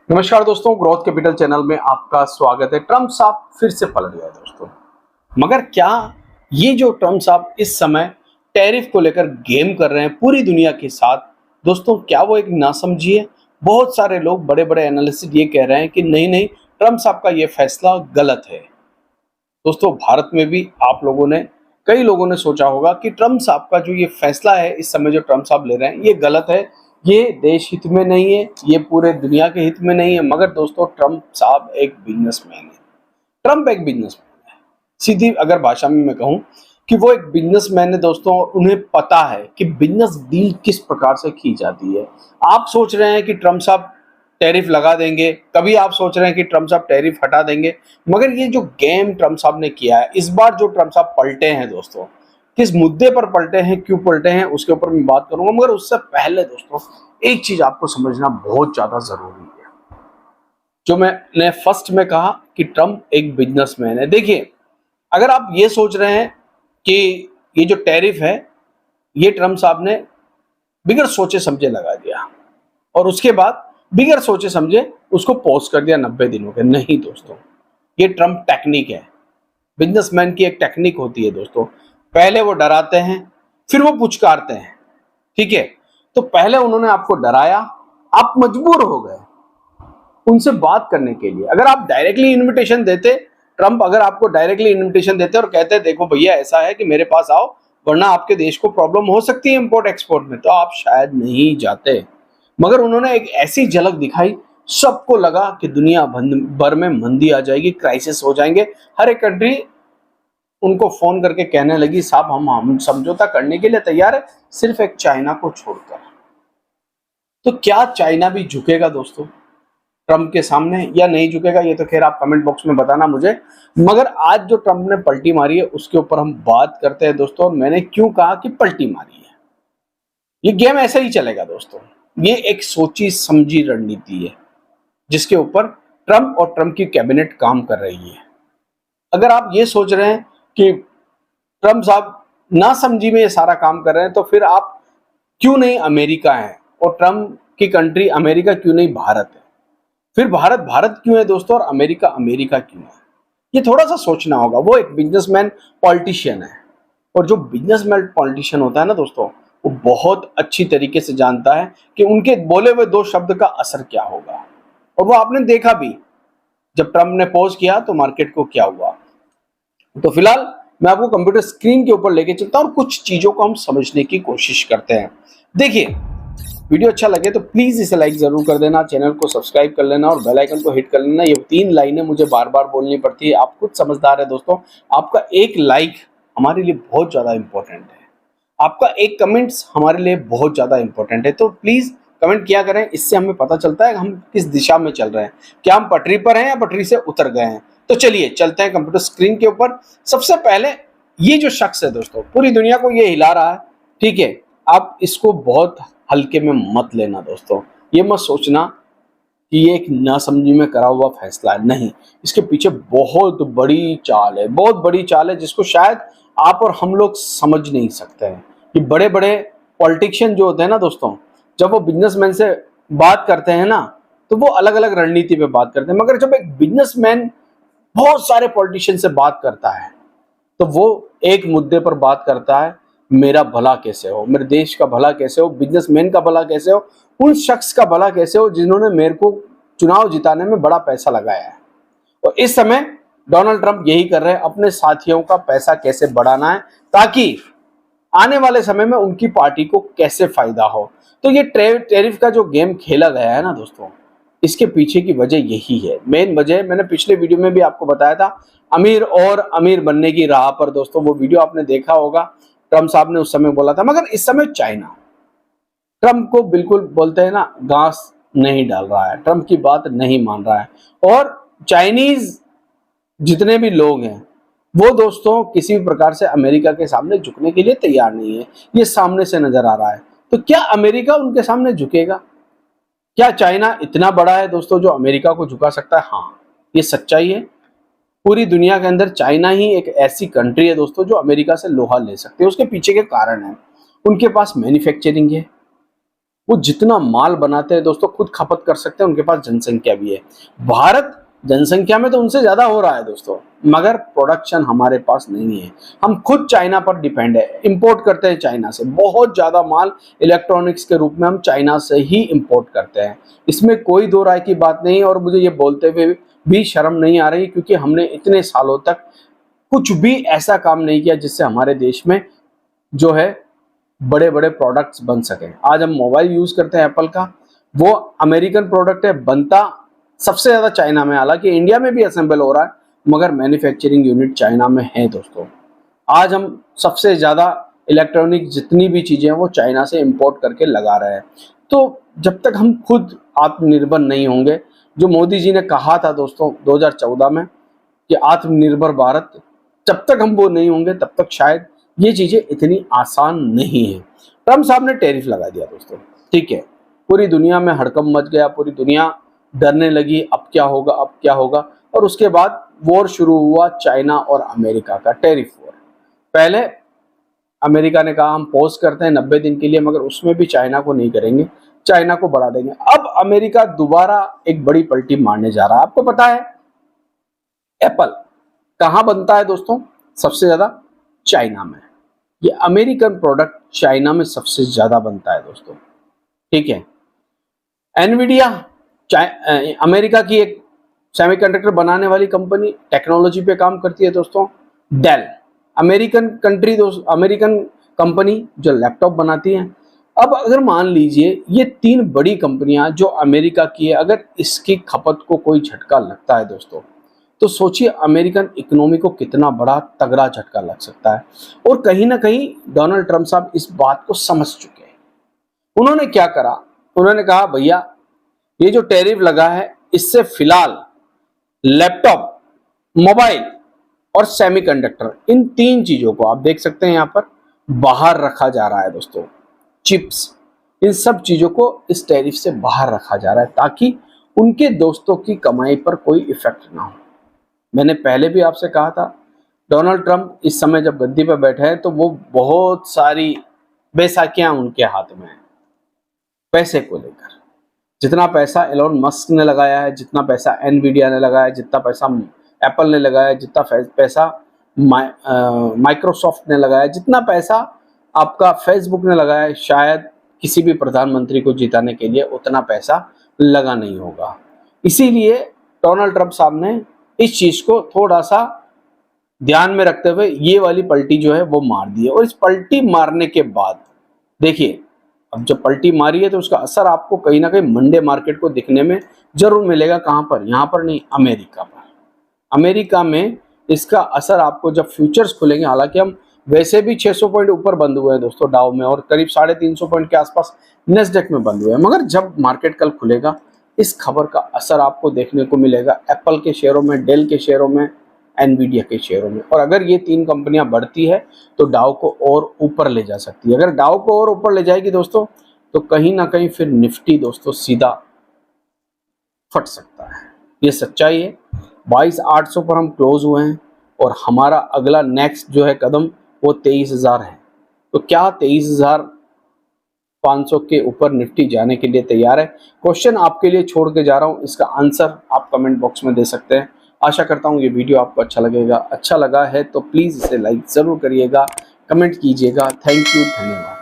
नमस्कार दोस्तों, growth capital channel में आपका स्वागत है। ट्रम्प साहब फिर से पलट गए दोस्तों। मगर क्या ये जो ट्रम्प साहब इस समय टैरिफ को लेकर गेम कर रहे हैं पूरी दुनिया के साथ, दोस्तों क्या वो एक नासमझी है? बहुत सारे लोग, बड़े बड़े एनालिस्ट ये कह रहे हैं कि नहीं नहीं, ट्रम्प साहब का ये फैसला गलत है। दोस्तों भारत में भी आप लोगों ने, कई लोगों ने सोचा होगा कि ट्रम्प साहब का जो ये फैसला है इस समय जो ट्रम्प साहब ले रहे हैं ये गलत है, ये देश हित में नहीं है, ये पूरे दुनिया के हित में नहीं है। मगर दोस्तों ट्रम्प साहब एक बिजनेसमैन है। ट्रम्प एक बिजनेसमैन है, सीधी अगर भाषा में मैं कहूं कि वो एक बिजनेसमैन है दोस्तों, और उन्हें पता है कि बिजनेस डील किस प्रकार से की जाती है। आप सोच रहे हैं कि ट्रम्प साहब टैरिफ लगा देंगे, कभी आप सोच रहे हैं कि ट्रम्प साहब टैरिफ हटा देंगे, मगर ये जो गेम ट्रम्प साहब ने किया है इस बार, जो ट्रम्प साहब पलटे हैं दोस्तों, किस मुद्दे पर पलटे हैं, क्यों पलटे हैं, उसके ऊपर मैं बात करूंगा। मगर उससे पहले दोस्तों एक चीज आपको समझना बहुत ज्यादा जरूरी है। जो मैंने फर्स्ट में कहा कि ट्रम्प एक बिजनेसमैन है। देखिए, अगर आप ये सोच रहे हैं कि ये जो टैरिफ है ये ट्रम्प साहब ने बिगड़ सोचे समझे लगा दिया और उसके बाद बिगड़ सोचे समझे उसको पॉज कर दिया 90 दिनों के, नहीं दोस्तों, ये ट्रम्प टेक्निक है। बिजनेसमैन की एक टेक्निक होती है दोस्तों, पहले वो डराते हैं फिर वो पुचकारते हैं। ठीक है, तो पहले उन्होंने आपको डराया, आप मजबूर हो गए उनसे बात करने के लिए। अगर आप डायरेक्टली इनविटेशन देते, ट्रम्प अगर आपको डायरेक्टली इनविटेशन देते और कहते देखो भैया ऐसा है कि मेरे पास आओ वरना आपके देश को प्रॉब्लम हो सकती है इंपोर्ट एक्सपोर्ट में, तो आप शायद नहीं जाते। मगर उन्होंने एक ऐसी झलक दिखाई, सबको लगा कि दुनिया भर में मंदी आ जाएगी, क्राइसिस हो जाएंगे। हर एक कंट्री उनको फोन करके कहने लगी साहब हम समझौता करने के लिए तैयार है, सिर्फ एक चाइना को छोड़कर। तो क्या चाइना भी झुकेगा दोस्तों ट्रम्प के सामने या नहीं झुकेगा, ये तो खैर आप कमेंट बॉक्स में बताना मुझे। मगर आज जो ट्रम्प ने पलटी मारी है उसके ऊपर हम बात करते हैं दोस्तों। और मैंने क्यों कहा कि पलटी मारी है, ये गेम ऐसे ही चलेगा दोस्तों। ये एक सोची समझी रणनीति है जिसके ऊपर ट्रम्प और ट्रम्प की कैबिनेट काम कर रही है। अगर आप ये सोच रहे हैं कि ट्रम्प साहब ना समझी में ये सारा काम कर रहे हैं, तो फिर आप क्यों नहीं अमेरिका है, और ट्रम्प की कंट्री अमेरिका क्यों नहीं भारत है, फिर भारत भारत क्यों है दोस्तों और अमेरिका अमेरिका क्यों है, ये थोड़ा सा सोचना होगा। वो एक बिजनेसमैन पॉलिटिशियन है, और जो बिजनेसमैन पॉलिटिशियन होता है ना दोस्तों, वो बहुत अच्छी तरीके से जानता है कि उनके बोले हुए दो शब्द का असर क्या होगा। और वो आपने देखा भी, जब ट्रम्प ने पॉज किया तो मार्केट को क्या हुआ। तो फिलहाल मैं आपको कंप्यूटर स्क्रीन के ऊपर लेके चलता हूं और कुछ चीजों को हम समझने की कोशिश करते हैं। देखिए, वीडियो अच्छा लगे तो प्लीज इसे लाइक जरूर कर देना, चैनल को सब्सक्राइब कर लेना और बेल आइकन को हिट कर लेना। ये 3 लाइनें मुझे बार बार बोलनी पड़ती है, आप खुद समझदार है दोस्तों। आपका एक लाइक हमारे लिए बहुत ज्यादा इंपॉर्टेंट है, आपका एक कमेंट्स हमारे लिए बहुत ज्यादा इंपॉर्टेंट है। तो प्लीज कमेंट किया करें, इससे हमें पता चलता है कि हम किस दिशा में चल रहे हैं, क्या हम पटरी पर हैं या पटरी से उतर गए हैं। तो चलिए चलते हैं कंप्यूटर स्क्रीन के ऊपर। सबसे पहले ये जो शख्स है दोस्तों, पूरी दुनिया को ये हिला रहा है, ठीक है, आप इसको बहुत हल्के में मत लेना दोस्तों। ये मत सोचना कि ये एक नासमझी में करा हुआ फैसला है, नहीं, इसके पीछे बहुत बड़ी चाल है, बहुत बड़ी चाल है जिसको शायद आप और हम लोग समझ नहीं सकते हैं। कि बड़े बड़े पॉलिटिशियन जो होते हैं ना दोस्तों, जब वो बिजनेसमैन से बात करते हैं ना, तो वो अलग अलग रणनीति पे बात करते हैं। मगर जब एक बिजनेसमैन बहुत सारे पॉलिटिशियन से बात करता है तो वो एक मुद्दे पर बात करता है, मेरा भला कैसे हो, मेरे देश का भला कैसे हो, बिजनेसमैन का भला कैसे हो, उन शख्स का भला कैसे हो जिन्होंने मेरे को चुनाव जिताने में बड़ा पैसा लगाया है। और इस समय डोनाल्ड ट्रंप यही कर रहे हैं, अपने साथियों का पैसा कैसे बढ़ाना है ताकि आने वाले समय में उनकी पार्टी को कैसे फायदा हो। तो ये टैरिफ का जो गेम खेला गया है ना दोस्तों, इसके पीछे की वजह यही है। मेन वजह मैंने पिछले वीडियो में भी आपको बताया था, अमीर और अमीर बनने की राह पर दोस्तों, वो वीडियो आपने देखा होगा। ट्रम्प साहब ने उस समय बोला था, मगर इस समय चाइना ट्रम्प को बिल्कुल बोलते हैं ना, घास नहीं डाल रहा है, ट्रम्प की बात नहीं मान रहा है। और चाइनीज जितने भी लोग हैं वो दोस्तों किसी भी प्रकार से अमेरिका के सामने झुकने के लिए तैयार नहीं है, ये सामने से नजर आ रहा है। तो क्या अमेरिका उनके सामने झुकेगा? क्या चाइना इतना बड़ा है दोस्तों जो अमेरिका को झुका सकता है? हाँ, ये सच्चाई है। पूरी दुनिया के अंदर चाइना ही एक ऐसी कंट्री है दोस्तों जो अमेरिका से लोहा ले सकते हैं। उसके पीछे के कारण है, उनके पास मैन्युफैक्चरिंग है, वो जितना माल बनाते हैं दोस्तों खुद खपत कर सकते हैं, उनके पास जनसंख्या भी है। भारत जनसंख्या में तो उनसे ज्यादा हो रहा है दोस्तों, मगर प्रोडक्शन हमारे पास नहीं है। हम खुद चाइना पर डिपेंड है, इंपोर्ट करते हैं चाइना से बहुत ज्यादा माल, इलेक्ट्रॉनिक्स के रूप में हम चाइना से ही इंपोर्ट करते हैं। इसमें कोई दो राय की बात नहीं, और मुझे ये बोलते हुए भी शर्म नहीं आ रही, क्योंकि हमने इतने सालों तक कुछ भी ऐसा काम नहीं किया जिससे हमारे देश में जो है बड़े बड़े प्रोडक्ट्स बन सके। आज हम मोबाइल यूज करते हैं एप्पल का, वो अमेरिकन प्रोडक्ट है, बनता सबसे ज्यादा चाइना में, हालांकि इंडिया में भी असेंबल हो रहा है, मगर मैन्युफैक्चरिंग यूनिट चाइना में है दोस्तों। आज हम सबसे ज्यादा इलेक्ट्रॉनिक जितनी भी चीजें हैं वो चाइना से इंपोर्ट करके लगा रहे हैं। तो जब तक हम खुद आत्मनिर्भर नहीं होंगे, जो मोदी जी ने कहा था दोस्तों 2014 में कि आत्मनिर्भर भारत, जब तक हम वो नहीं होंगे तब तक शायद ये चीजें इतनी आसान नहीं है। ट्रम्प साहब ने टैरिफ लगा दिया दोस्तों, ठीक है, पूरी दुनिया में हड़कंप मच गया, पूरी दुनिया डरने लगी अब क्या होगा अब क्या होगा। और उसके बाद वॉर शुरू हुआ चाइना और अमेरिका का, टैरिफ वॉर। पहले अमेरिका ने कहा हम पॉज करते हैं 90 दिन के लिए, मगर उसमें भी चाइना को नहीं करेंगे, चाइना को बढ़ा देंगे। अब अमेरिका दोबारा एक बड़ी पलटी मारने जा रहा है। आपको पता है एप्पल कहां बनता है दोस्तों? सबसे ज्यादा चाइना में। ये अमेरिकन प्रोडक्ट चाइना में सबसे ज्यादा बनता है दोस्तों, ठीक है। एनवीडिया अमेरिका की एक सेमीकंडक्टर बनाने वाली कंपनी, टेक्नोलॉजी पे काम करती है दोस्तों। डेल अमेरिकन कंपनी जो लैपटॉप बनाती है। अब अगर मान लीजिए ये तीन बड़ी कंपनियां जो अमेरिका की है, अगर इसकी खपत को कोई झटका लगता है दोस्तों, तो सोचिए अमेरिकन इकोनॉमी को कितना बड़ा तगड़ा झटका लग सकता है। और कहीं ना कहीं डोनाल्ड ट्रंप साहब इस बात को समझ चुके हैं। उन्होंने क्या करा, उन्होंने कहा भैया ये जो टैरिफ लगा है इससे फिलहाल लैपटॉप, मोबाइल और सेमीकंडक्टर, इन तीन चीजों को आप देख सकते हैं यहां पर बाहर रखा जा रहा है दोस्तों। चिप्स, इन सब चीजों को इस टैरिफ से बाहर रखा जा रहा है ताकि उनके दोस्तों की कमाई पर कोई इफेक्ट ना हो। मैंने पहले भी आपसे कहा था डोनाल्ड ट्रंप इस समय जब गद्दी पर बैठे हैं तो वो बहुत सारी बैसाखियां उनके हाथ में है पैसे को लेकर। जितना पैसा एलोन मस्क ने लगाया है, जितना पैसा एनवीडिया ने लगाया है, जितना पैसा एप्पल ने लगाया है, जितना पैसा माइक्रोसॉफ्ट ने लगाया है, जितना पैसा आपका फेसबुक ने लगाया है, शायद किसी भी प्रधानमंत्री को जिताने के लिए उतना पैसा लगा नहीं होगा। इसीलिए डोनाल्ड ट्रंप साहब ने इस चीज को थोड़ा सा ध्यान में रखते हुए ये वाली पलटी जो है वो मार दी है। और इस पलटी मारने के बाद देखिए, अब जब पलटी मारी है तो उसका असर आपको कहीं ना कहीं मंडे मार्केट को दिखने में जरूर मिलेगा। कहां पर? यहां पर नहीं, अमेरिका पर। अमेरिका में इसका असर आपको जब फ्यूचर्स खुलेंगे, हालांकि हम वैसे भी 600 पॉइंट ऊपर बंद हुए हैं दोस्तों डाउ में, और करीब 350 पॉइंट के आसपास नेस्डेक में बंद हुए हैं, मगर जब मार्केट कल खुलेगा इस खबर का असर आपको देखने को मिलेगा एप्पल के शेयरों में, डेल के शेयरों में, एनवीडिया के शेयरों में। और अगर ये तीन कंपनियां बढ़ती है तो डाउ को और ऊपर ले जा सकती है। अगर डाउ को और ऊपर ले जाएगी दोस्तों तो कहीं ना कहीं फिर निफ्टी दोस्तों सीधा फट सकता है। ये सच्चाई है। 22,800 पर हम क्लोज हुए हैं और हमारा अगला नेक्स्ट जो है कदम वो 23,000 है। तो क्या 23,500 के ऊपर निफ्टी जाने के लिए तैयार है? क्वेश्चन आपके लिए छोड़ के जा रहा हूं, इसका आंसर आप कमेंट बॉक्स में दे सकते हैं। आशा करता हूं ये वीडियो आपको अच्छा लगेगा। अच्छा लगा है तो प्लीज़ इसे लाइक ज़रूर करिएगा, कमेंट कीजिएगा। थैंक यू, धन्यवाद।